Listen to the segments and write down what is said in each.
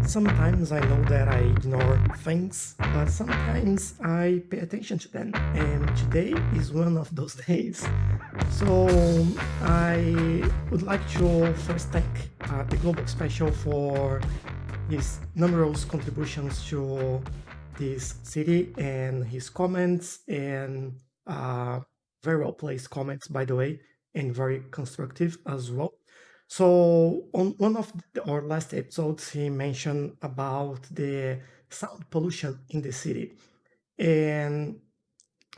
Sometimes I know that I ignore things, but sometimes I pay attention to them. And today is one of those days. So I would like to first thank the Global Special for his numerous contributions to this city and his comments and very well placed comments, by the way, and very constructive as well. So on one of our last episodes, he mentioned about the sound pollution in the city, and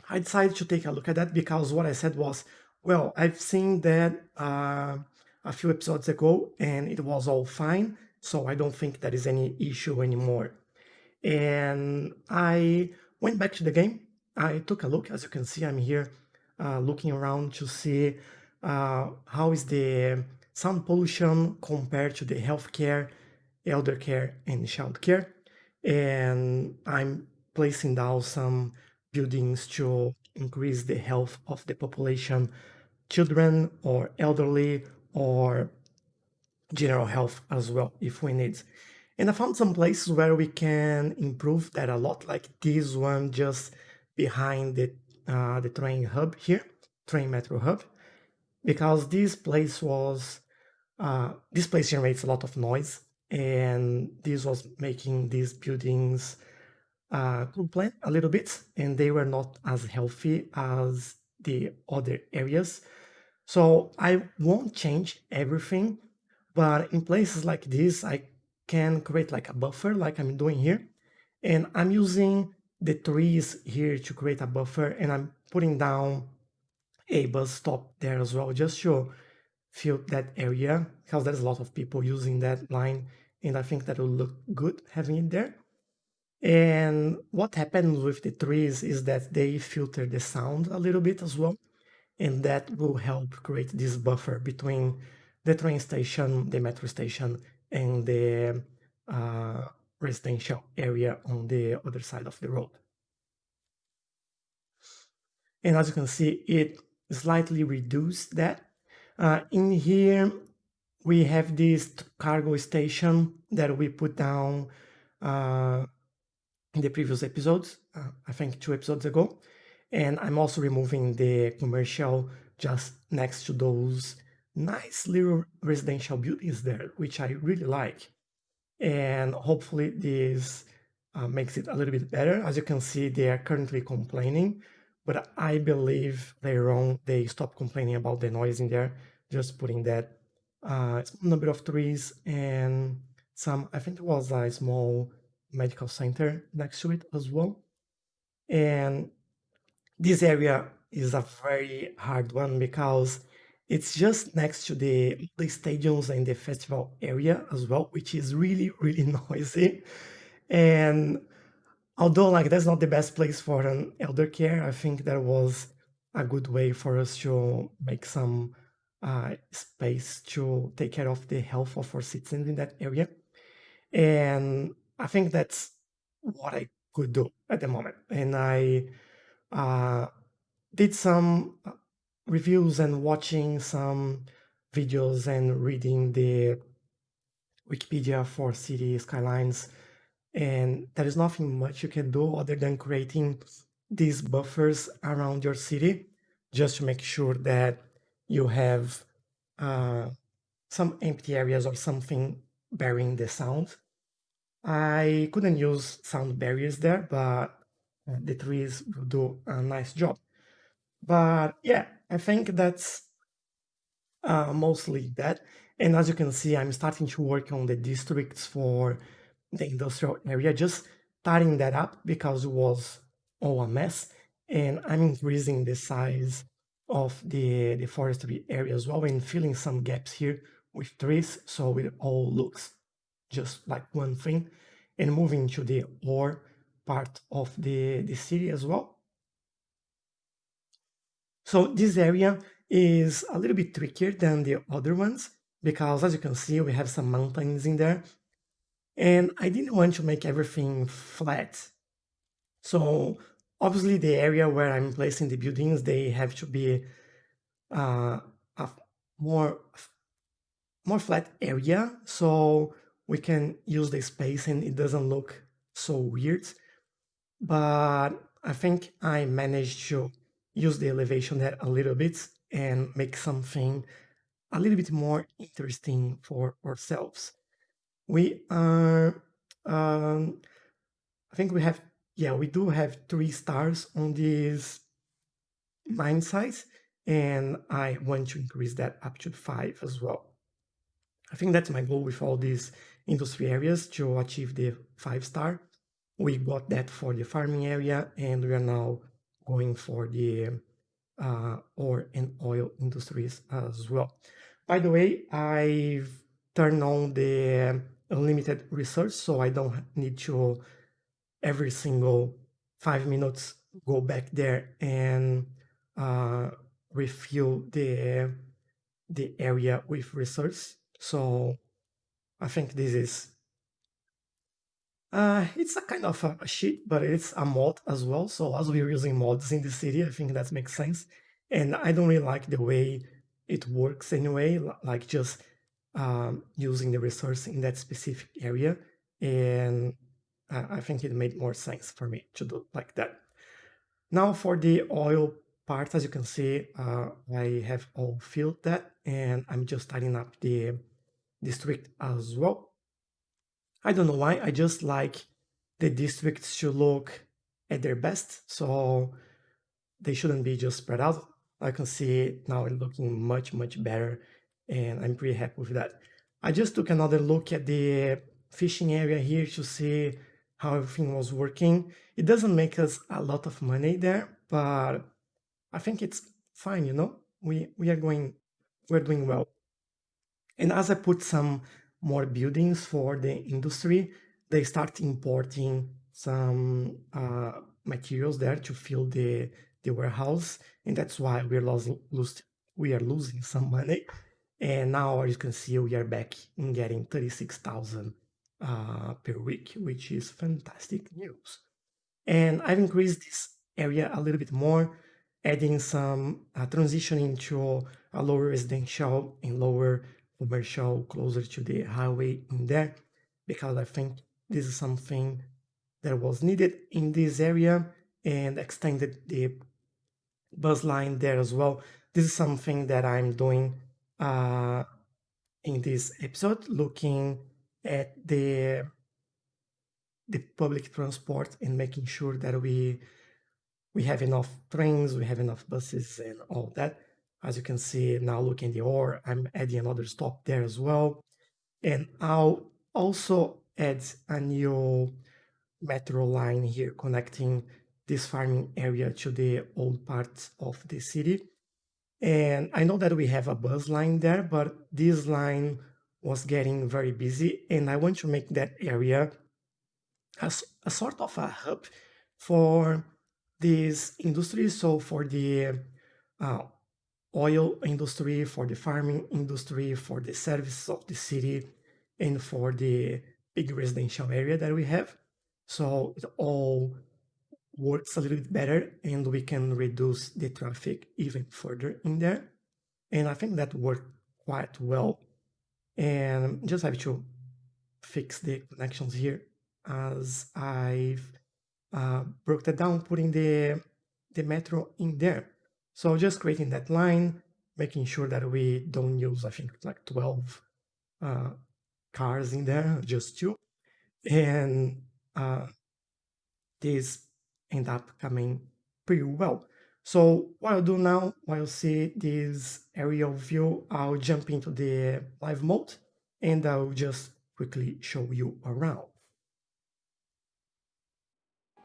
I decided to take a look at that because what I said was, well, I've seen that a few episodes ago, and it was all fine, so I don't think there is any issue anymore. And I went back to the game. I took a look. As you can see, I'm here looking around to see how is the sound pollution compared to the healthcare, elder care, and child care. And I'm placing down some buildings to increase the health of the population, children or elderly or general health as well if we need. And I found some places where we can improve that a lot, like this one just behind the train hub here, train metro hub, because this place generates a lot of noise, and this was making these buildings complain a little bit, and they were not as healthy as the other areas. So I won't change everything, but in places like this, I can create like a buffer like I'm doing here. And I'm using the trees here to create a buffer, and I'm putting down a bus stop there as well, just to fill that area, because there's a lot of people using that line, and I think that will look good having it there. And what happens with the trees is that they filter the sound a little bit as well, and that will help create this buffer between the train station, the metro station, and the uh, residential area on the other side of the road. And as you can see, it slightly reduced that. In here, we have this cargo station that we put down in the previous episodes, I think 2 episodes ago. And I'm also removing the commercial just next to those nice little residential buildings there, which I really like. And hopefully this makes it a little bit better. As you can see, they are currently complaining, but I believe later on they stop complaining about the noise in there, just putting that number of trees and some, I think it was a small medical center next to it as well. And this area is a very hard one because it's just next to the stadiums and the festival area as well, which is really, really noisy. And although like that's not the best place for an elder care, I think there was a good way for us to make some space to take care of the health of our citizens in that area. And I think that's what I could do at the moment. And I uh, did some reviews and watching some videos and reading the Wikipedia for City Skylines. And there is nothing much you can do other than creating these buffers around your city just to make sure that you have uh, some empty areas or something burying the sound. I couldn't use sound barriers there, but the trees will do a nice job. But yeah, I think that's mostly that. And as you can see, I'm starting to work on the districts for the industrial area, just starting that up because it was all a mess. And I'm increasing the size of the forestry area as well and filling some gaps here with trees so it all looks just like one thing, and moving to the ore part of the city as well. So this area is a little bit trickier than the other ones because as you can see, we have some mountains in there, and I didn't want to make everything flat. So obviously the area where I'm placing the buildings, they have to be a more flat area. So we can use the space and it doesn't look so weird. But I think I managed to use the elevation there a little bit and make something a little bit more interesting for ourselves. We are, I think we have, yeah, we do have 3 stars on this mine size, and I want to increase that up to 5 as well. I think that's my goal with all these industry areas to achieve the 5 star. We got that for the farming area, and we are now going for the ore and oil industries as well. By the way, I've turned on the unlimited research, so I don't need to every single 5 minutes go back there and uh, refill the area with research. So I think this is it's a kind of a cheat, but it's a mod as well. So as we're using mods in the city, I think that makes sense. And I don't really like the way it works anyway, like just using the resource in that specific area. And I think it made more sense for me to do like that. Now for the oil part, as you can see, I have all filled that and I'm just tidying up the district as well. I don't know why. I just like the districts to look at their best. So they shouldn't be just spread out. I can see it now it's looking much, much better. And I'm pretty happy with that. I just took another look at the fishing area here to see how everything was working. It doesn't make us a lot of money there, but I think it's fine, you know? We're doing well. And as I put some more buildings for the industry, they start importing some materials there to fill the warehouse, and that's why we are losing some money. And now, as you can see, we are back in getting 36,000 per week, which is fantastic news. And I've increased this area a little bit more, adding some transitioning to a lower residential and lower commercial closer to the highway in there, because I think this is something that was needed in this area and extended the bus line there as well. This is something that I'm doing uh, in this episode, looking at the public transport and making sure that we have enough trains, we have enough buses and all that. As you can see now, looking at the ore, I'm adding another stop there as well. And I'll also add a new metro line here connecting this farming area to the old parts of the city. And I know that we have a bus line there, but this line was getting very busy, and I want to make that area as a sort of a hub for this industry. So for the uh, oil industry, for the farming industry, for the services of the city, and for the big residential area that we have. So it all works a little bit better and we can reduce the traffic even further in there. And I think that worked quite well. And just have to fix the connections here as I've broke that down, putting the metro in there. So just creating that line, making sure that we don't use, I think, like 12 uh, cars in there, just two. And these end up coming pretty well. So what I'll do now, while you see this aerial view, I'll jump into the live mode and I'll just quickly show you around.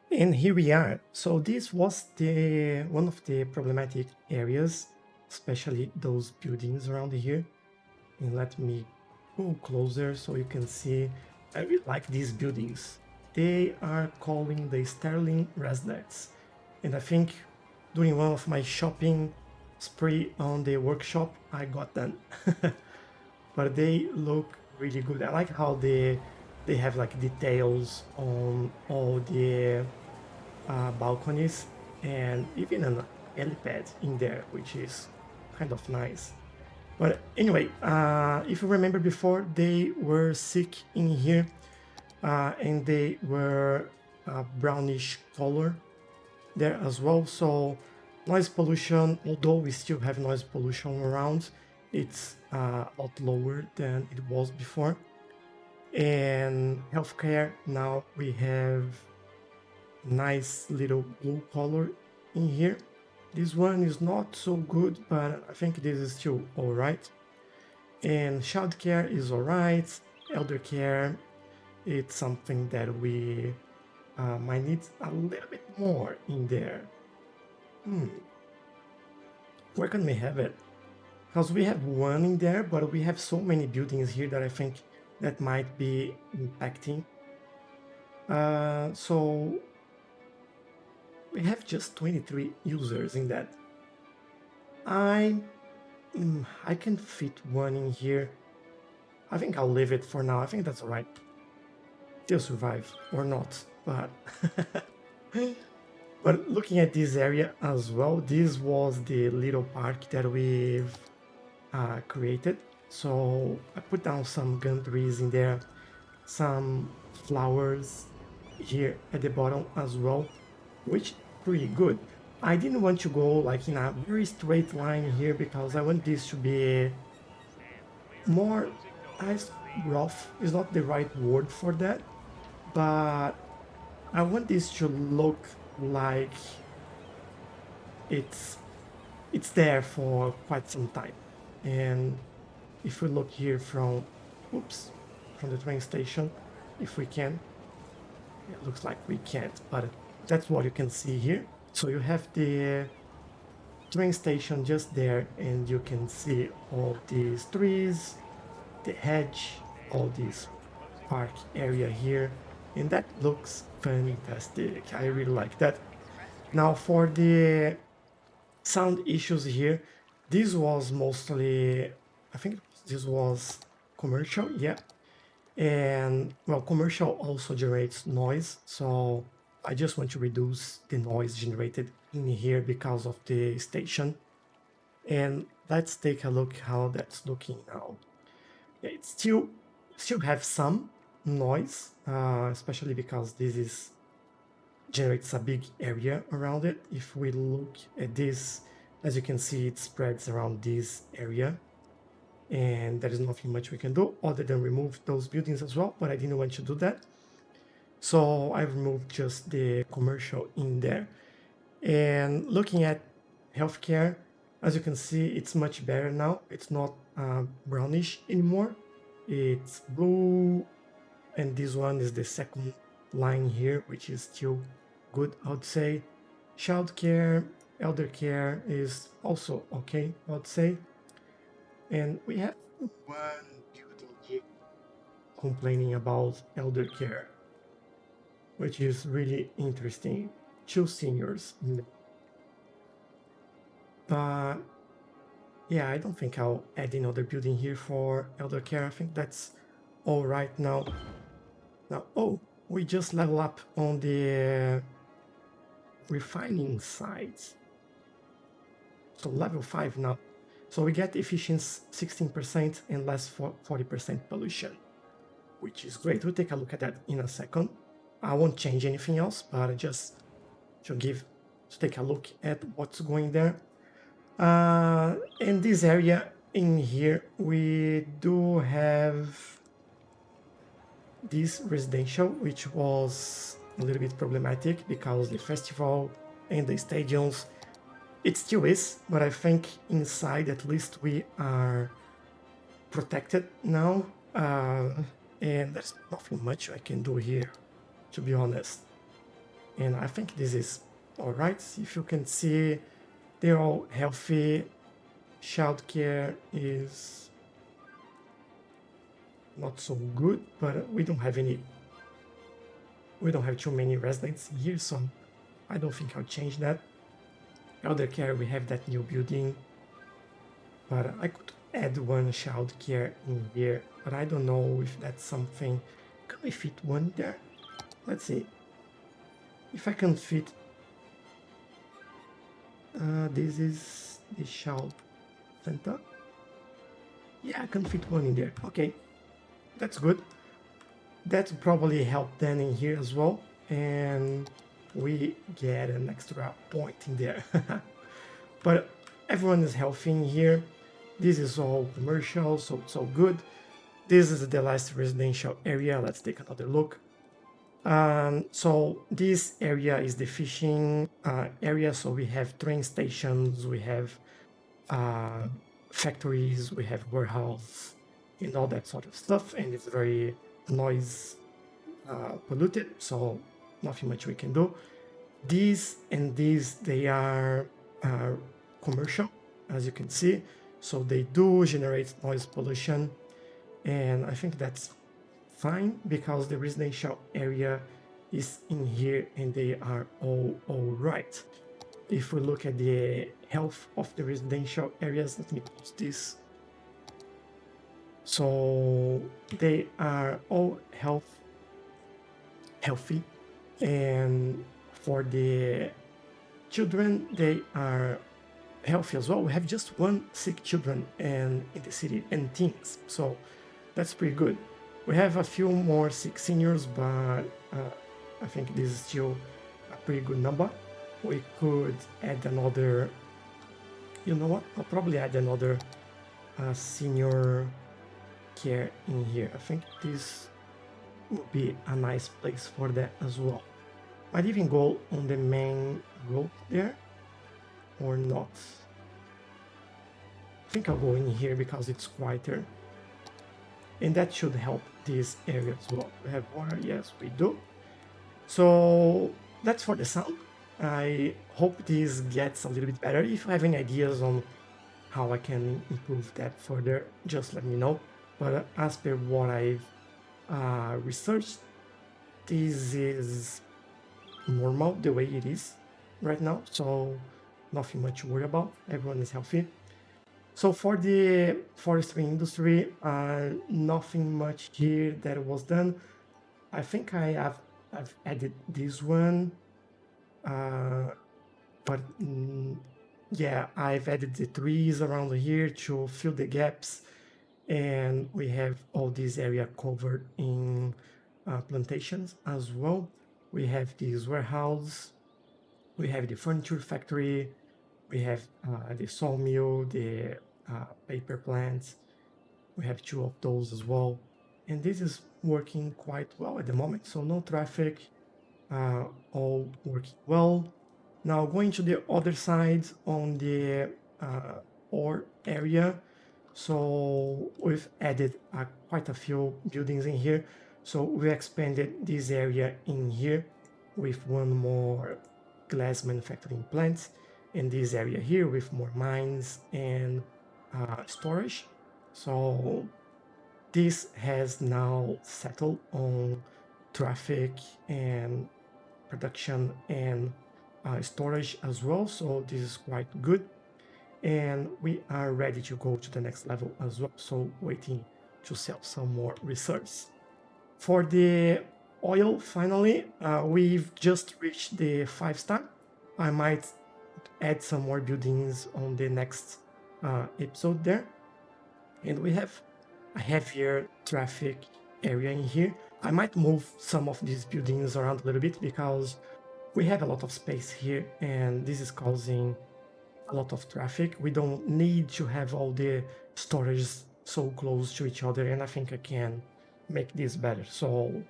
And here we are. So this was the one of the problematic areas, especially those buildings around here. And let me go closer so you can see. I really like these buildings. They are calling the Sterling Residence. And I think during one of my shopping spree on the workshop, I got them. But they look really good. I like how they have like details on all the balconies and even an helipad in there, which is kind of nice. But anyway, if you remember before, they were sick in here, and they were brownish color there as well. So noise pollution, although we still have noise pollution around, it's a lot lower than it was before. And healthcare, now we have nice little blue color in here. This one is not so good, but I think this is still all right. And childcare is all right. Elder care, it's something that we might need a little bit more in there. Where can we have it? Because we have one in there, but we have so many buildings here that I think that might be impacting. So we have just 23 users in that. I can fit one in here. I think I'll leave it for now. I think that's all right. They'll survive or not, but but looking at this area as well, this was the little park that we've created. So I put down some gum trees in there, some flowers here at the bottom as well, which pretty good. I didn't want to go like in a very straight line here because I want this to be more rough is not the right word for that, but I want this to look like it's there for quite some time. And if we look here from the train station, if we can, it looks like we can't, but that's what you can see here. So you have the train station just there, and you can see all these trees, the hedge, all this park area here, and that looks fantastic. I really like that. Now for the sound issues here, this was mostly, I think this was commercial, yeah. And well, commercial also generates noise, so I just want to reduce the noise generated in here because of the station. And let's take a look how that's looking now. It still have some noise, especially because this is generates a big area around it. If we look at this, as you can see, it spreads around this area, and there is nothing much we can do other than remove those buildings as well, but I didn't want to do that. So I removed just the commercial in there. And looking at healthcare, as you can see, it's much better now. It's not brownish anymore. It's blue, and this one is the second line here, which is still good, I would say. Childcare, elder care is also okay, I would say. And we have one building here complaining about elder care, which is really interesting. 2 seniors. But yeah, I don't think I'll add another building here for elder care. I think that's all right now. Now, oh, we just level up on the refining side. So level 5 now. So we get efficiency 16% and less 40% pollution, which is great. We'll take a look at that in a second. I won't change anything else, but just to take a look at what's going there. In this area in here, we do have this residential, which was a little bit problematic because the festival and the stadiums, it still is, but I think inside at least we are protected now, and there's nothing much I can do here, to be honest. And I think this is all right. If you can see, they're all healthy. Childcare is not so good, but we don't have too many residents here, so I don't think I'll change that. Elder care, we have that new building, but I could add one child care in here, but I don't know if that's something. Can we fit one there? Let's see if I can fit. This is the child center. Yeah, I can fit one in there. Okay, that's good. That probably help then in here as well. And we get an extra point in there. But everyone is healthy in here. This is all commercial, so it's all good. This is the last residential area. Let's take another look. So this area is the fishing area. So we have train stations, we have uh, factories, we have warehouse, and all that sort of stuff. And it's very noise polluted, so nothing much we can do. These and these, they are uh, commercial, as you can see. So they do generate noise pollution. And I think that's fine because the residential area is in here and they are all right. If we look at the health of the residential areas, let me post this. So they are all healthy, and for the children, they are healthy as well. We have just one sick children in the city and teens, so that's pretty good. We have a few more sick seniors, but I think this is still a pretty good number. We could add another, you know what, I'll probably add another senior care in here. I think this would be a nice place for that as well. Might even go on the main road there, or not. I think I'll go in here because it's quieter. And that should help this area as well. We have water, yes we do. So that's for the sound. I hope this gets a little bit better. If you have any ideas on how I can improve that further, just let me know. But as per what I've researched, this is normal the way it is right now, so nothing much to worry about. Everyone is healthy. So for the forestry industry, nothing much here that was done. I think I've added this one, but yeah, I've added the trees around here to fill the gaps, and we have all this area covered in plantations as well. We have this warehouse, we have the furniture factory, we have the sawmill, the paper plants. We have two of those as well. And this is working quite well at the moment. So no traffic, all working well. Now going to the other side on the ore area. So we've added quite a few buildings in here. So we expanded this area in here with one more glass manufacturing plant, in this area here with more mines and storage. So this has now settled on traffic and production and storage as well. So this is quite good. And we are ready to go to the next level as well. So waiting to sell some more reserves. For the oil, finally, we've just reached the 5-star. I might add some more buildings on the next episode there. And we have a heavier traffic area in here. I might move some of these buildings around a little bit because we have a lot of space here and this is causing a lot of traffic. We don't need to have all the storage so close to each other, and I think I can make this better. So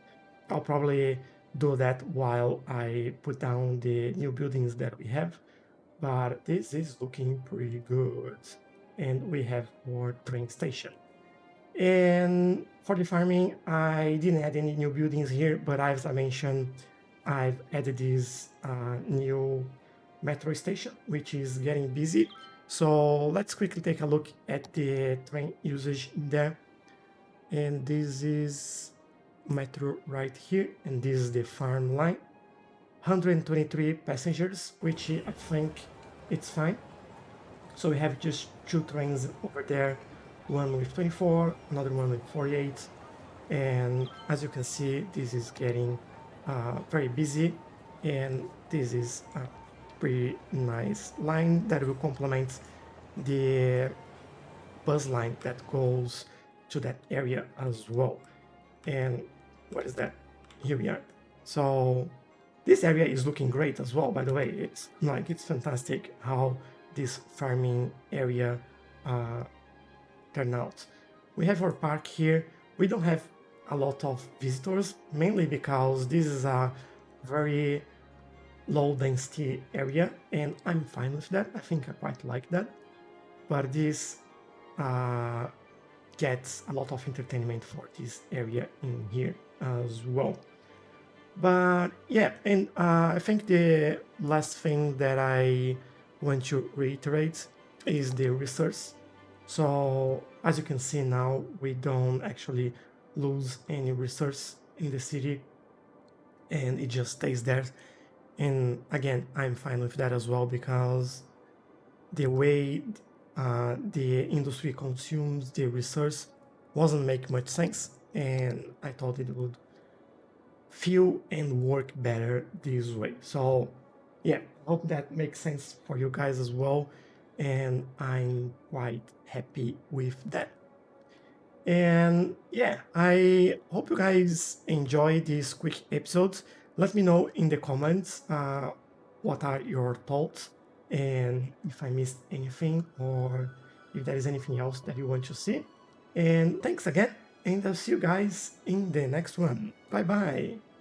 I'll probably do that while I put down the new buildings that we have. But this is looking pretty good. And we have our train station. And for the farming, I didn't add any new buildings here, but as I mentioned, I've added this new metro station, which is getting busy. So let's quickly take a look at the train usage there. And this is metro right here, and this is the farm line. 123 passengers, which I think it's fine. So we have just two trains over there, one with 24, another one with 48. And as you can see, this is getting very busy, and this is a pretty nice line that will complement the bus line that goes to that area as well. And what is that? Here we are. So this area is looking great as well, by the way. It's fantastic how this farming area uh, turned out. We have our park here. We don't have a lot of visitors, mainly because this is a very low density area, and I'm fine with that. I think I quite like that. But this uh, gets a lot of entertainment for this area in here as well. But yeah, and I think the last thing that I want to reiterate is the resource. So as you can see now, we don't actually lose any resource in the city, and it just stays there. And again, I'm fine with that as well, because the way the industry consumes the resource wasn't make much sense, and I thought it would feel and work better this way. So yeah, hope that makes sense for you guys as well, and I'm quite happy with that. And yeah, I hope you guys enjoy these quick episodes. Let me know in the comments what are your thoughts, and if I missed anything, or if there is anything else that you want to see. And thanks again, and I'll see you guys in the next one. Bye bye.